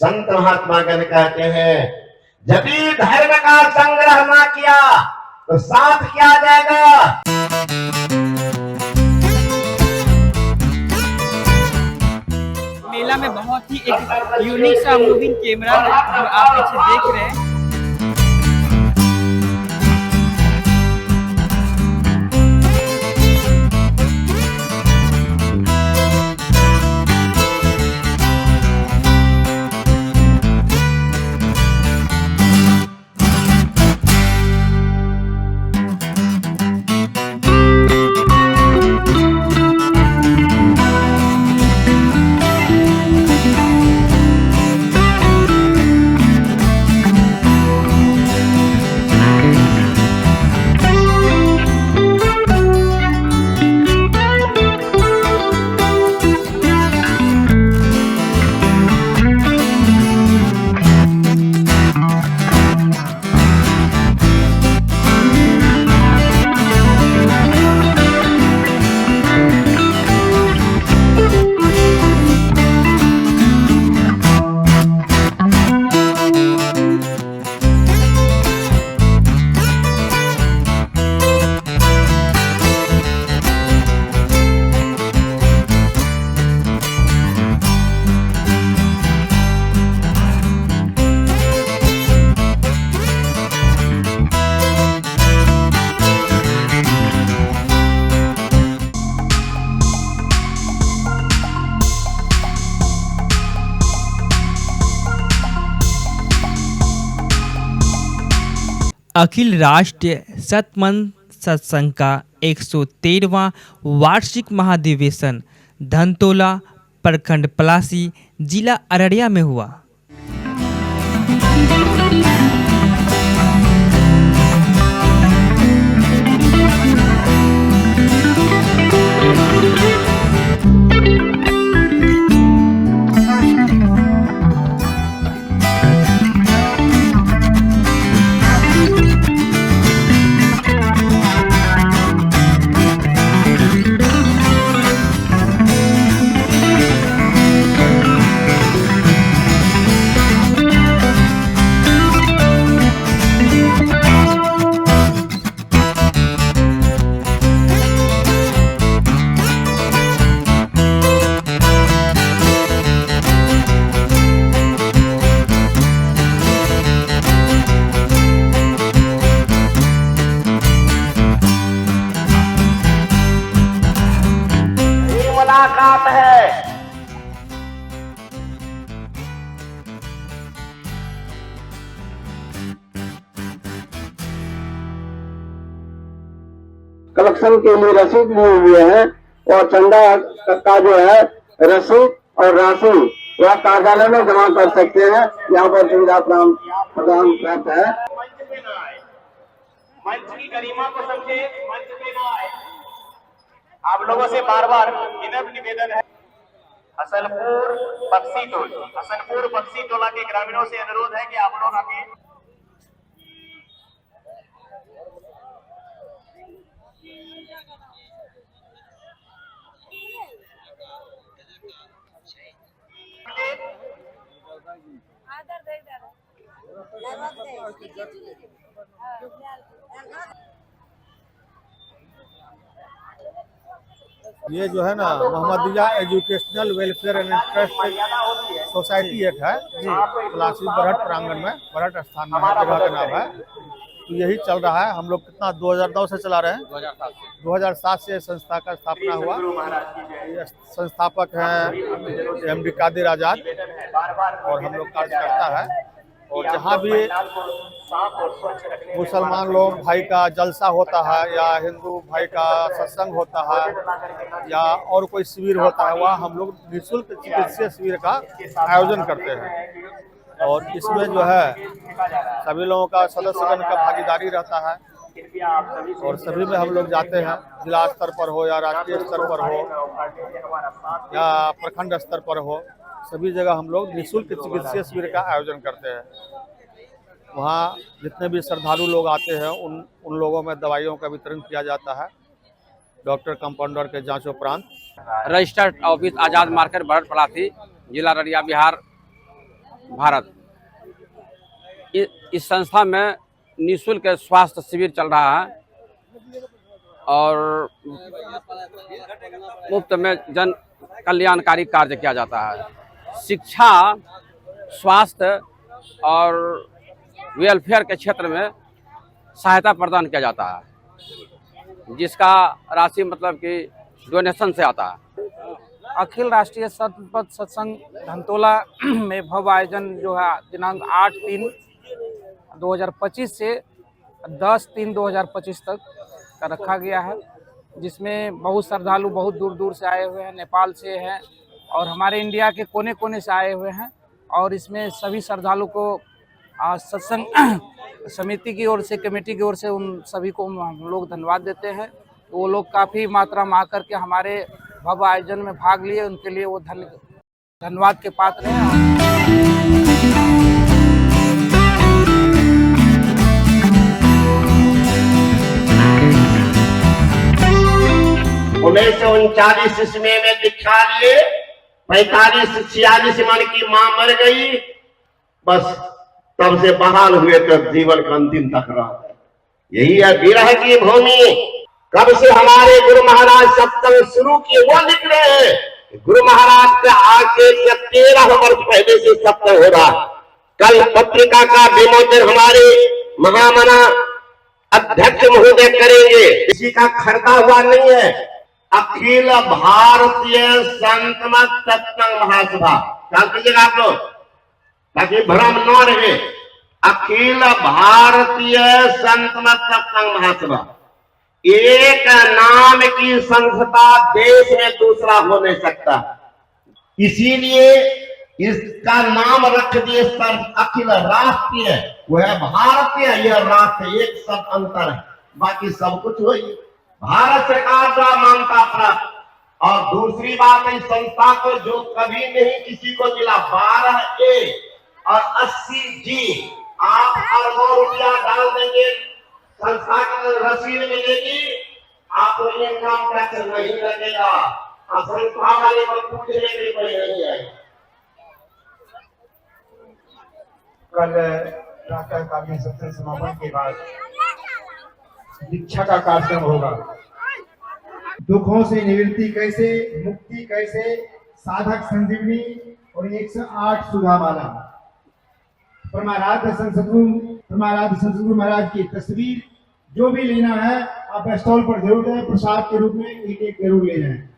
संत महात्मा गण कहते हैं जब भी धर्म का संग्रह ना किया तो साथ क्या जाएगा। मेला में बहुत ही एक यूनिक सा मूविंग कैमरा है जो आप पीछे देख रहे हैं। अखिल राष्ट्रीय सतमंत सत्संग का 113वां वार्षिक महाधिवेशन धनतोला प्रखंड पलासी जिला अररिया में हुआ। मुलाकात है कलेक्शन के लिए रसीद लिए हुए हैं और चंदा का जो है रसीद और राशि वह कार्यालय में जमा कर सकते हैं। यहाँ पर सुविधा प्रदान प्राप्त है। मंच की गरिमा को समझे, मंच पे ना आए। आप लोगों से बार बार विनम्र निवेदन है। हसनपुर बक्सी टोला के ग्रामीणों से अनुरोध है कि आप लोग आगे ये जो है ना Mohammadia educational welfare and interest society एक है पलासी बरहट प्रांगण में, बरहट स्थान में जगह का नाम है। तो यही चल रहा है। हम लोग कितना 2009 से चला रहे हैं। 2007 से संस्था का स्थापना हुआ। ये संस्थापक हैं एमडी कादिर आजाद और हम लोग कार्यकर्ता है। और जहाँ भी मुसलमान लोग भाई का जलसा होता है या हिंदू भाई का सत्संग होता है या और कोई शिविर होता है, वहाँ हम लोग निःशुल्क चिकित्सीय शिविर का आयोजन करते हैं। और इसमें जो है सभी लोगों का सदस्यगण का भागीदारी रहता है और सभी में हम लोग जाते हैं। जिला स्तर पर हो या राष्ट्रीय स्तर पर हो या प्रखंड स्तर पर हो, सभी जगह हम लोग निःशुल्क चिकित्सीय शिविर का आयोजन करते हैं। वहाँ जितने भी श्रद्धालु लोग आते हैं उन लोगों में दवाइयों का वितरण किया जाता है डॉक्टर कंपाउंडर के जांच उपरांत। रजिस्टर्ड ऑफिस आज़ाद मार्केट बरहट पलासी जिला अररिया बिहार भारत। इस संस्था में निःशुल्क स्वास्थ्य शिविर चल रहा है और मुफ्त में जन कल्याणकारी कार्य किया जाता है। शिक्षा, स्वास्थ्य और वेलफेयर के क्षेत्र में सहायता प्रदान किया जाता है, जिसका राशि मतलब कि डोनेशन से आता है। अखिल राष्ट्रीय सतपथ सत्संग धनतोला में भव्य आयोजन जो है दिनांक 8/3/2025 से 10/3/2025 तक का रखा गया है, जिसमें बहुत श्रद्धालु बहुत दूर दूर से आए हुए हैं, नेपाल से हैं और हमारे इंडिया के कोने कोने से आए हुए हैं। और इसमें सभी श्रद्धालु को सत्संग समिति की ओर से, कमेटी की ओर से उन सभी को हम लोग धन्यवाद देते हैं। तो वो लोग काफ़ी मात्रा में आकर के हमारे भव्य आयोजन में भाग लिए, उनके लिए वो धन्यवाद के पात्र हैं। 1939 ईस्वी में दीक्षा लिए, 45-46 मन की मां मर गई, बस तब से बहाल हुए तक जीवन का अंतिम तक रहा। यही है विरह की भूमि। कब से हमारे गुरु महाराज सत्संग शुरू किए वो निकले हैं। गुरु महाराज के आके 13 वर्ष पहले से सत्संग हो रहा। कल पत्रिका का विमोचन हमारे महामना अध्यक्ष महोदय करेंगे। किसी का खरीदा हुआ नहीं है। अखिल भारतीय संत मत सत्संग महासभा, ख्याल कीजिएगा आप लोग ताकि भ्रम न रहे। अखिल भारतीय संत मत सत्संग महासभा, एक नाम की संस्था देश में दूसरा हो नहीं सकता, इसीलिए इसका नाम रख दिए सर अखिल राष्ट्रीय। वह है भारतीय, यह राष्ट्र, एक सब अंतर है, बाकी सब कुछ वही भारत सरकार द्वारा मान्यता प्राप्त। और दूसरी बात, इस संस्था को जो कभी नहीं किसी को मिला, 12A और 80G, आप अरबों रुपया डाल देंगे, संस्था की रसीद मिलेगी, आपको इनकम टैक्स नहीं लगेगा, संस्था वाले को पूछने की कोई नहीं है। कल प्रातःकालीन सत्संग समापन के बाद दीक्षा का कार्यक्रम होगा। दुखों से निवृत्ति कैसे, मुक्ति कैसे, साधक संजीवनी और 108 सुधामाला। परमाराध्य संत सदगुरु महाराज की तस्वीर जो भी लेना है आप स्टॉल पर जरूर दें, प्रसाद के रूप में एक जरूर ले जाएं।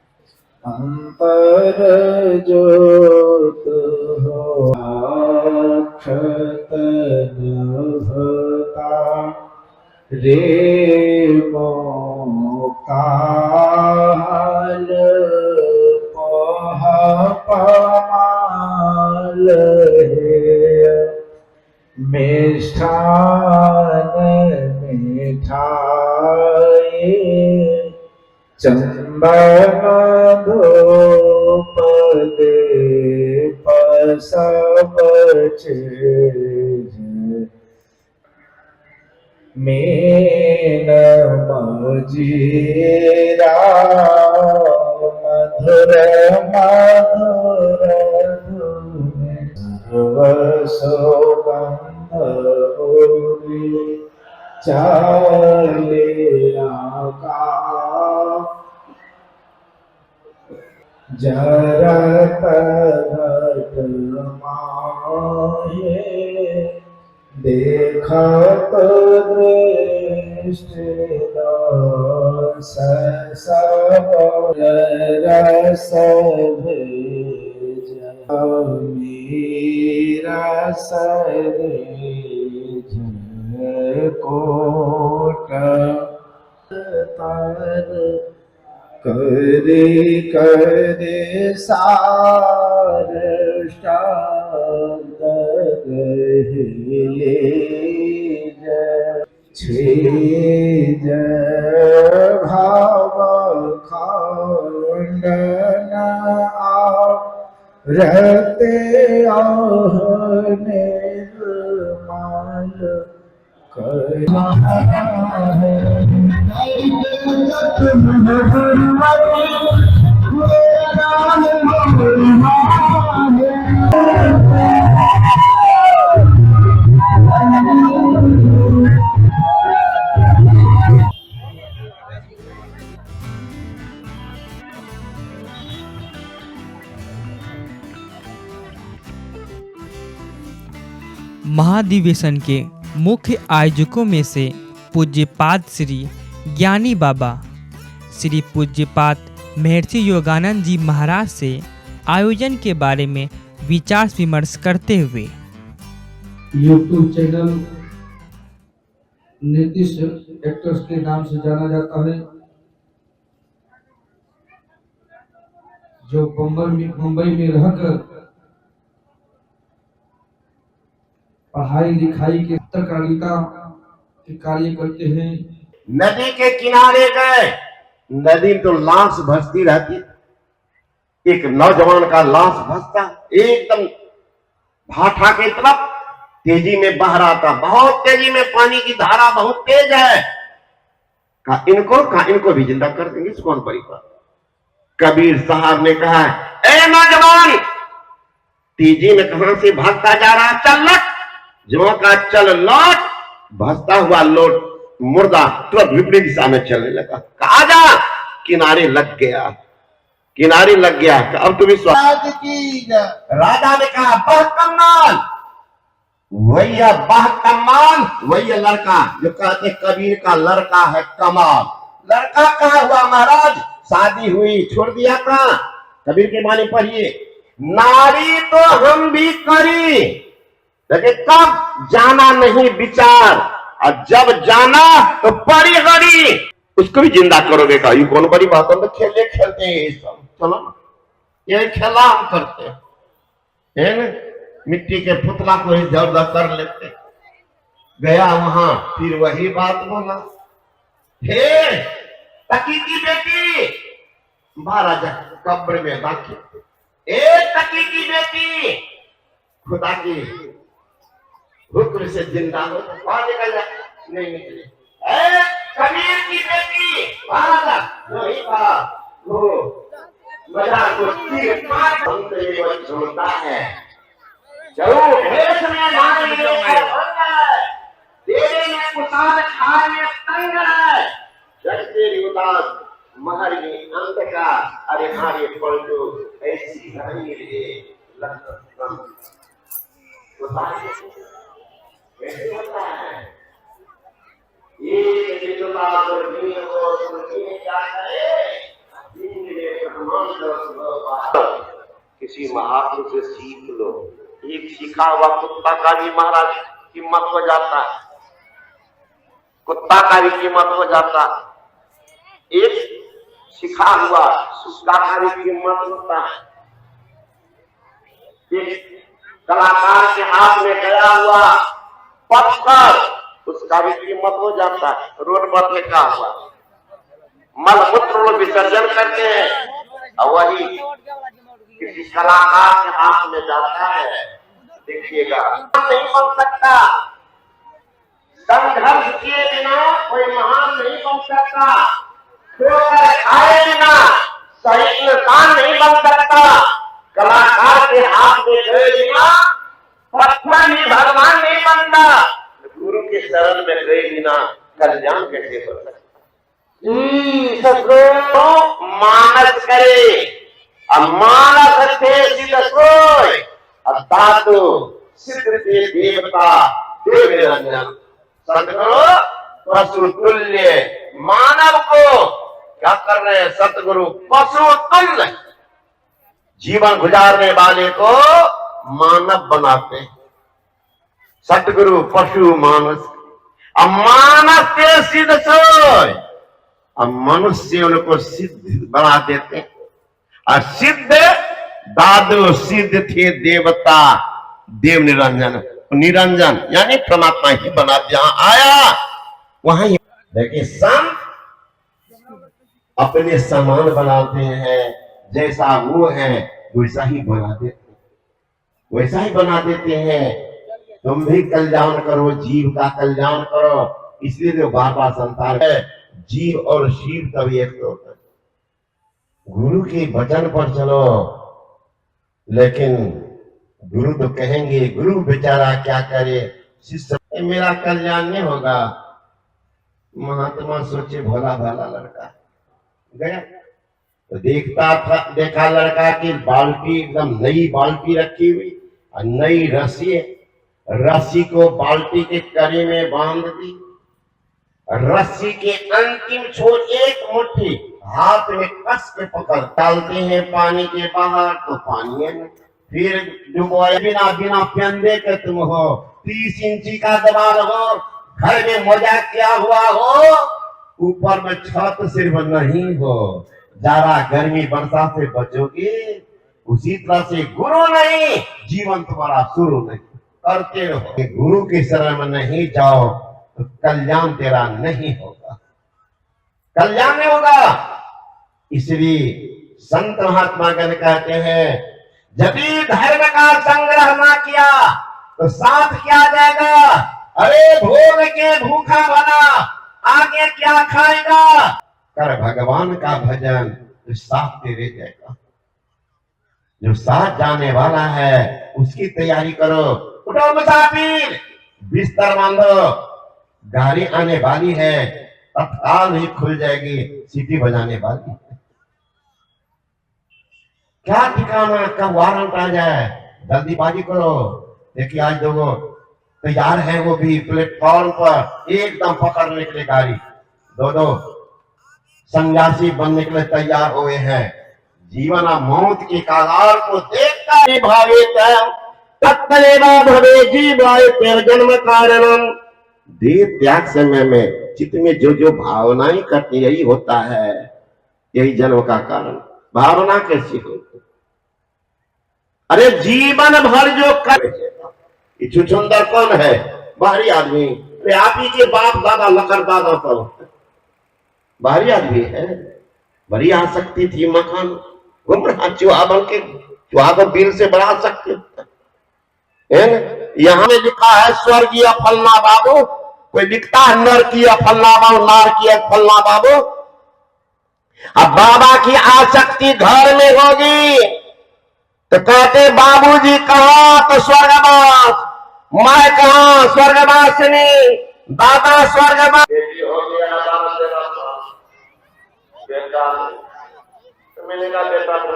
अंतर ज्योत हो अक्षत नभता रे मोकाल पमाल मिष्ठान मिठाई चंदन धूप दीप सब चीज मीन मजीरा मधुर मधुर सर्व सौगंध उड़ी चलिया का जरत घट माहे देखत दृष्टि दस सब रस भेज मीरा सरेज कोट तर करे करे सार हिले छेज भाव खंडन रहते निर्माल कर महाधिवेशन के मुख्य आयोजकों में से पूज्यपाद श्री ज्ञानी बाबा श्री पूज्यपाद महर्षि योगानंद जी महाराज से आयोजन के बारे में विचार विमर्श करते हुए यूट्यूब चैनल नीतीश एक्टर्स के नाम से जाना जाता है, जो मुंबई में रहकर पढ़ाई लिखाई के पत्रकारिता के कार्य करते हैं। नदी के किनारे गए, नदी तो लाश भसती रहती, एक नौजवान का लाश भसता एकदम भाठा के तरफ तेजी में बह रहा था, बहुत तेजी में, पानी की धारा बहुत तेज है। कहा इनको भी जिंदा कर देंगे, कौन बड़ी बात। कबीर साहब ने कहा, ए नौजवान, तेजी में कहां से भागता जा रहा, चल लौट। जो का चल लौट, भसता हुआ लौट मुर्दा तुरंत विपरीत दिशा में चलने लगा। कहा जा, किनारे लग गया, किनारे लग गया। अब तो विश्वास की राजा ने कहा, बह कमाल, वही बह कमाल, वही लड़का जो कहते कबीर का लड़का है कमाल। लड़का कहा हुआ महाराज, शादी हुई छोड़ दिया था। कबीर के माने पढ़िए, नारी तो हम भी करी, लेकिन कब जाना नहीं विचार, और जब जाना तो बड़ी गड़ी, उसको भी जिंदा करोगे। का ये कौन बड़ी बात है, खेले खेलते हैं ये सब, चलो ना ये खेला हम करते हैं ना, मिट्टी के पुतला को ही इधर उधर कर लेते। गया वहां, फिर वही बात बोला, हे तकी की बेटी, महाराजा कब्र में बाकी, ए तकी की बेटी, खुदा की हुक्म से जिंदा हो, बाहर निकल जा, नहीं निकले। ए कबीर की बेटी, महाराजा वही बात, वो मजा को तीर मार हमसे वो छोड़ता है। चलो भेष में लाने में तेरे में कुसाद खाए में तंग है, जग तेरी उदास महर में अंत का, अरे हारे पलटो ऐसी नहीं रे लखन कैसे होता है ये विजुला और नील को सुनने क्या करे, किसी महात्मा से सीख लो। एक सीखा हुआ कुत्ता का भी महाराज कीमत हो जाता है, कुत्ता का भी कीमत हो जाता है, एक सीखा हुआ सुस्का का भी कीमत होता है। एक कलाकार के हाथ में गया हुआ पत्थर, उसका भी कीमत हो जाता है। रोड पर फेंका हुआ मलमूत्र विसर्जन करते हैं, और वही किसी कलाकार के हाथ में जाता है, देखिएगा नहीं बन सकता। संघर्ष किए बिना कोई महान नहीं बन सकता, ठोकर खाए बिना सही इंसान नहीं बन सकता। कलाकार के हाथ में गए बिना पत्थर भी भगवान नहीं बनता, गुरु के शरण में गए बिना कल्याण कैसे बन सकता। सदगुरु मानस करे, और मानस थे सिद्ध सोय, और दातु सिद्ध थे देवता देव निरंजन। सदगुरु पशु तुल्य मानव को क्या कर रहे हैं, सतगुरु पशु तुल्य जीवन गुजारने वाले को मानव बनाते हैं। सतगुरु पशु मानस, और मानस के सिद्ध सोय, और मनुष्य उनको सिद्ध बना देते हैं। और सिद्ध दादु सिद्ध थे देवता देव निरंजन, निरंजन यानी परमात्मा ही बना, जहां आया वहां। देखिए संत अपने समान बनाते हैं, जैसा वो है वैसा ही बना देते, वैसा ही बना देते हैं। तुम भी कल्याण करो, जीव का कल्याण करो, इसलिए जो बार बार संसार है, जीव और शिव तभी एक तो होता है। गुरु के वचन पर चलो, लेकिन गुरु तो कहेंगे, गुरु बेचारा क्या करे, शिष्य मेरा कल्याण नहीं होगा। महात्मा सोचे भोला भाला लड़का गया, तो देखा लड़का की बाल्टी एकदम नई बाल्टी रखी हुई और नई रस्सी, रस्सी को बाल्टी के कड़ी में बांध दी, रस्सी के अंतिम छोर एक मुट्ठी हाथ में कस के पकड़ डालते हैं पानी के बाहर तो पानी में फिर डुबोए बिना बिना फंदे के तुम हो 30 इंची का दबाव हो, घर में मजाक क्या हुआ हो, ऊपर में छत सिर्फ नहीं हो, ज्यादा गर्मी वर्षा से बचोगे, उसी तरह से गुरु नहीं जीवन तुम्हारा शुरू नहीं करते रहो। गुरु के शरण में नहीं जाओ तो कल्याण तेरा नहीं होगा, कल्याण नहीं होगा। इसलिए संत महात्मा गण कहते हैं जब धर्म का संग्रह ना किया तो साथ क्या जाएगा, अरे भोग के भूखा बना आगे क्या खाएगा, कर भगवान का भजन तो साथ तेरे जाएगा। जो साथ जाने वाला है उसकी तैयारी करो, उठो मुसाफिर बिस्तर बांधो, गाड़ी आने वाली है, तत्काल ही खुल जाएगी, सीटी बजाने वाली है। क्या ठिकाना कब वारंट आ जाए, जल्दीबाजी करो। देखिए आज देखो तैयार है वो भी प्लेटफॉर्म पर एकदम पकड़ने के लिए गाड़ी, दो सन्यासी बनने के लिए तैयार हुए हैं। जीवन मौत के कागार को देखकर भावे तत्तरेवा भवे जीवाय तेर जन्म कारणम। देह त्याग समय में चित्त में जो भावनाएं करती यही होता है, यही जन्म का कारण। भावना कैसी हो, अरे जीवन भर जो कर छुछुंदर कौन है, बाहरी आदमी। अरे आप ही के बाप दादा लखर दादा सब बाहरी आदमी है, बड़ी आसक्ति थी मकान घूम रहा, चुहा बन के चुहा को बिल से बढ़ा सकते है। यहाँ में लिखा है स्वर्गीय फलना बाबू, कोई लिखता है नर किया फलना बाबू, नार किया फलना बाबू। अब बाबा की आसक्ति घर में होगी तो कहते बाबूजी कहाँ, तो स्वर्गवास, मैं कहाँ स्वर्गवासिनी, दादा स्वर्गवास। मिलेगा बेटा तो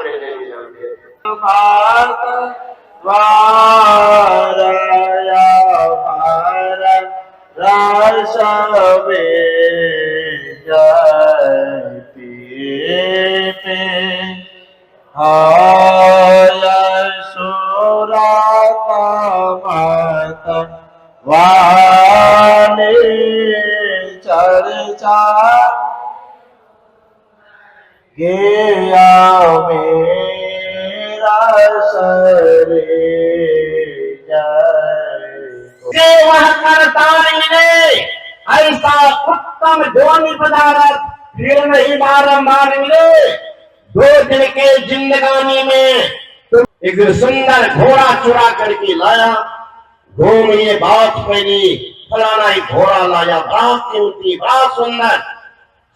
चर्चा गया मेरा सरे वह करतार मिले ऐसा उत्तम ध्वनि पदार्थ फिर नहीं बारंबार मिले। 2 दिन के जिंदगानी में तुम एक सुंदर घोड़ा चुरा करके लाया, घूम ये बात फैली फलाना ही घोड़ा लाया, बड़ा कीमती बड़ा सुंदर।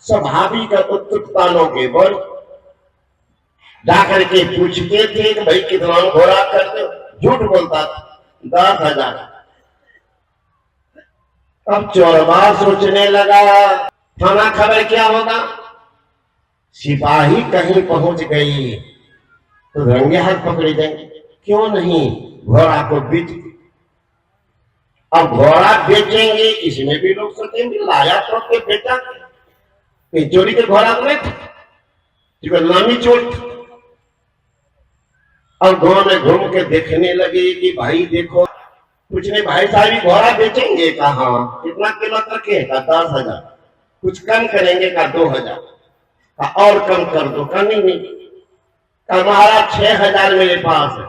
स्वाभाविक उत्सुकता के बोल जाकर के पूछते थे कि भाई कितना घोड़ा करते, झूठ बोलता था 10,000। अब चोरबा सोचने लगा थाना खबर क्या होगा, सिपाही कहीं पहुंच गई तो रंगे हाथ पकड़े जाएंगे, क्यों नहीं घोड़ा को बेच। अब घोड़ा बेचेंगे इसमें भी लोग सोचेंगे लाया तो बेचा, चोरी के घोड़ा तो नहीं था, नामी चोर था। और गांव में घूम के देखने लगे कि भाई देखो, कुछ नहीं भाई साहब घोड़ा बेचेंगे कहा, कितना कीमत रखे का 10,000, कुछ कम करेंगे का 2,000 का, और कम कर दो का नहीं हमारा 6,000 मेरे पास है,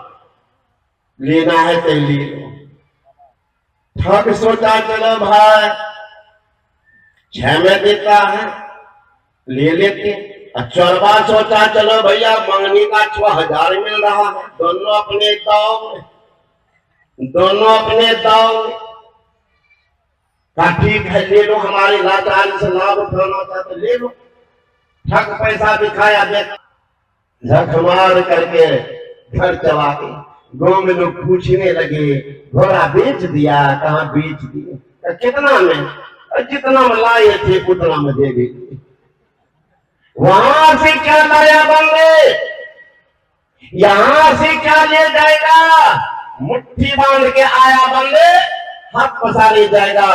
लेना है तो ले लो। ठग सोचा चलो भाई 6 में देता है ले लेते। चोरबा सोचा चलो भैया मंगनी का 6,000 मिल रहा है, दोनों अपने दाव में, दोनों अपने दाव में। ठीक है ले लो, हमारे लाचारी से लाभ उठाना चाहते ले लो। ठग पैसा दिखाया, देख झक मार करके घर चला गए। गांव में लोग पूछने लगे घोड़ा बेच दिया, कहाँ बेच दिए, कितना में, जितना में लाए थे उतना में दे देते। वहां से क्या लाया बंदे, यहां से क्या ले जाएगा, मुट्ठी बांध के आया बंदे हाथ पसारी जाएगा।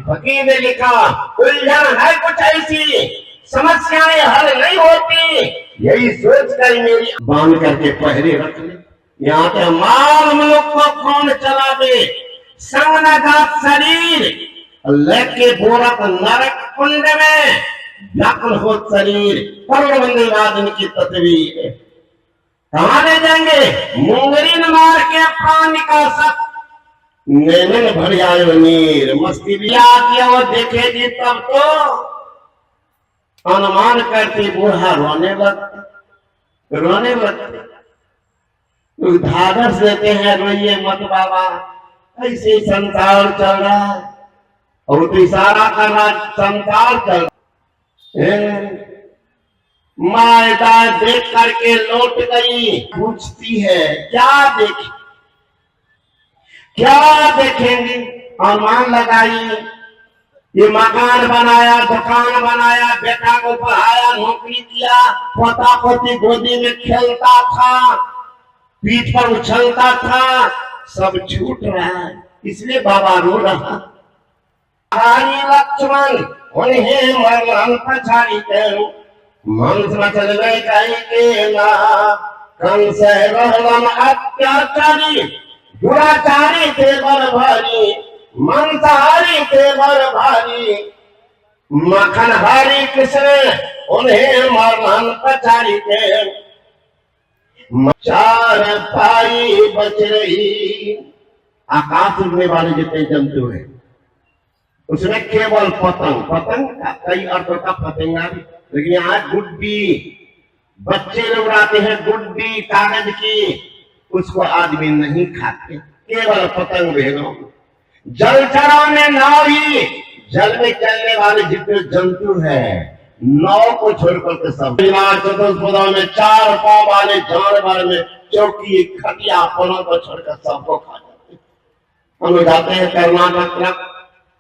फकीर ने लिखा उलझन है कुछ ऐसी समस्याएं हल नहीं होती, यही सोच कर मेरी बांध करके पहरे रख ले। यहाँ के माल मुल्क को कौन चला दे, संग न जात शरीर लेके बोरत नरक कुंड में व्याकुल हो शरीर। करोड़ बंदे बाद इनकी तस्वीर कहाँ ले जाएंगे, मुंगरी न मार के प्राण का सत नैनन भर आए नीर। मस्ती भी किया वो देखेगी तब तो अनुमान करती बूढ़ा रोने लगते लोग धागस देते हैं, रोइए मत बाबा ऐसे संसार चल रहा है। और तो इशारा कर रहा संसार चल रहा। मायदा देख करके लौट गई, पूछती है क्या देखेंगे। अनुमान लगाई, ये मकान बनाया, दुकान बनाया, बेटा को पढ़ाया, नौकरी किया, पोता पोती गोदी में खेलता था, पीठ पर उछलता था, सब छूट रहा है, इसलिए बाबा रो रहा। हरि लक्ष्मण उन्हें मरण पछाड़ी के मंस मचल गई कहीं के ना कंस रहलन अत्याचारी दुराचारी थे बर भारी मंसाहारी थे बर भारी मखन हारी कृष्ण उन्हें मरण पछाड़ी के चार पाई बच रही। आकाश उड़ने वाले जितने जंतु हैं उसमें केवल पतंग का कई अर्थों का पतंगा भी, लेकिन यहाँ गुड्डी बच्चे लोग उड़ाते हैं, गुड्डी कागज की, उसको आदमी नहीं खाते, केवल पतंग भेजो। जलचरों में नाव ही, जल में चलने वाले जितने जंतु हैं नाव को छोड़कर के सब चतुष्पदों में चार पांव वाले जानवर में चौकी खटिया पलों को छोड़कर सबको खा जाते। हम जाते हैं कर्नाटक तक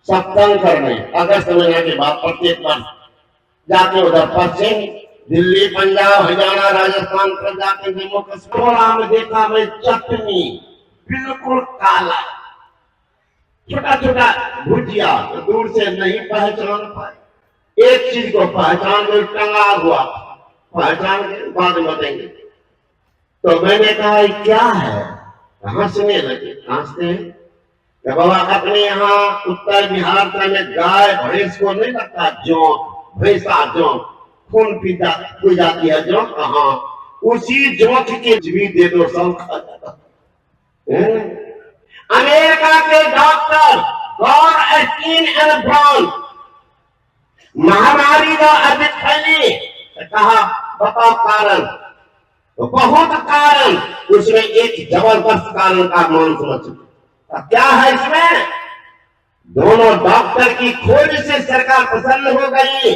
सत्संग करने, अगस्त महीने के बाद प्रत्येक वर्ष जाते उधर पश्चिम दिल्ली, पंजाब, हरियाणा, राजस्थान तक जाते, जम्मू कश्मीर में देखा मैं चटनी बिल्कुल काला, छोटा छोटा भुजिया, तो दूर से नहीं पहचान पाए। एक चीज को पहचान कर टंगा हुआ, पहचान के बाद बताएंगे। तो मैंने कहा क्या है, हंसने लगे। हंसते हैं बाबा अपने यहाँ उत्तर बिहार में गाय भैंस को नहीं लगता जोंक, भैंसा जोंक खून पीता हो जाती है जोंक, कहाँ उसी जोंक के भी दे दो सब खा जाता। अमेरिका के डॉक्टर गॉर एस्टीन एंड ब्राउन महामारी का अधिक फैली, कहा बताओ कारण, तो बहुत कारण, उसमें एक जबरदस्त कारण का मान समझ क्या है इसमें, दोनों डॉक्टर की खोज से सरकार प्रसन्न हो गई।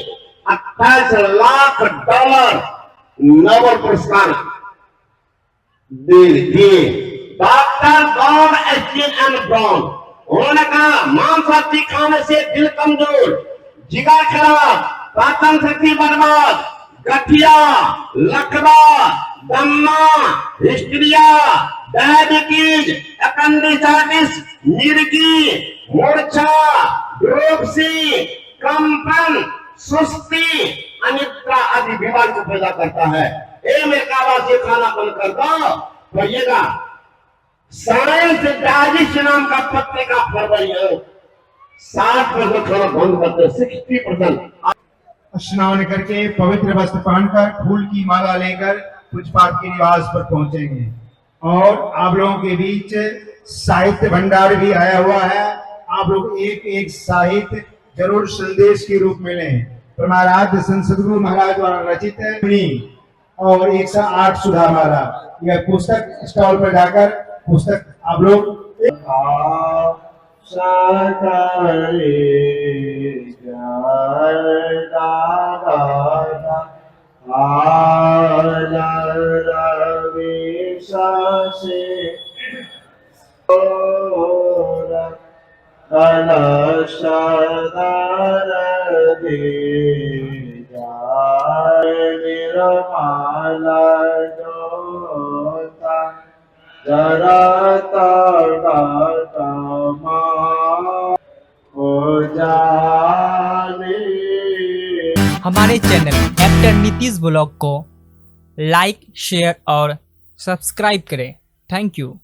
28 लाख डॉलर नोबेल पुरस्कार दिए डॉक्टर गॉर एस्टीन एंड ब्राउन। उन्होंने कहा मांसाहारी खाने से दिल कमजोर, जिगर खराब, पाचन शक्ति बर्बाद, गठिया, लकवा, दम्मा, हिस्ट्रिया, डायबिटीज, एपेंडिसाइटिस, मिर्गी, मूर्छा, ड्रोपसी, कंपन, सुस्ती, अनिद्रा आदि बीमारी को पैदा करता है। अमेरिका से खाना बंद कर दो, पढ़िएगा साइंस डाइजेस्ट नाम का पत्ते का फरवरी 60% खाना बंद करते, 60%। स्नान करके पवित्र वस्त्र पहनकर फूल की माला लेकर पूज्यपाद के निवास पर पहुंचेंगे। और आप लोगों के बीच साहित्य भंडार भी आया हुआ है, आप लोग एक एक साहित्य जरूर संदेश के रूप में लें। परमाराध्य संत सद्गुरु महाराज द्वारा रचित है और 108 सुधा माला, यह पुस्तक स्टॉल पर जाकर पुस्तक आप लोग जरता हो जाने। हमारे चैनल एक्टर नीतीश ब्लॉग को लाइक, शेयर और सब्सक्राइब करें। Thank you.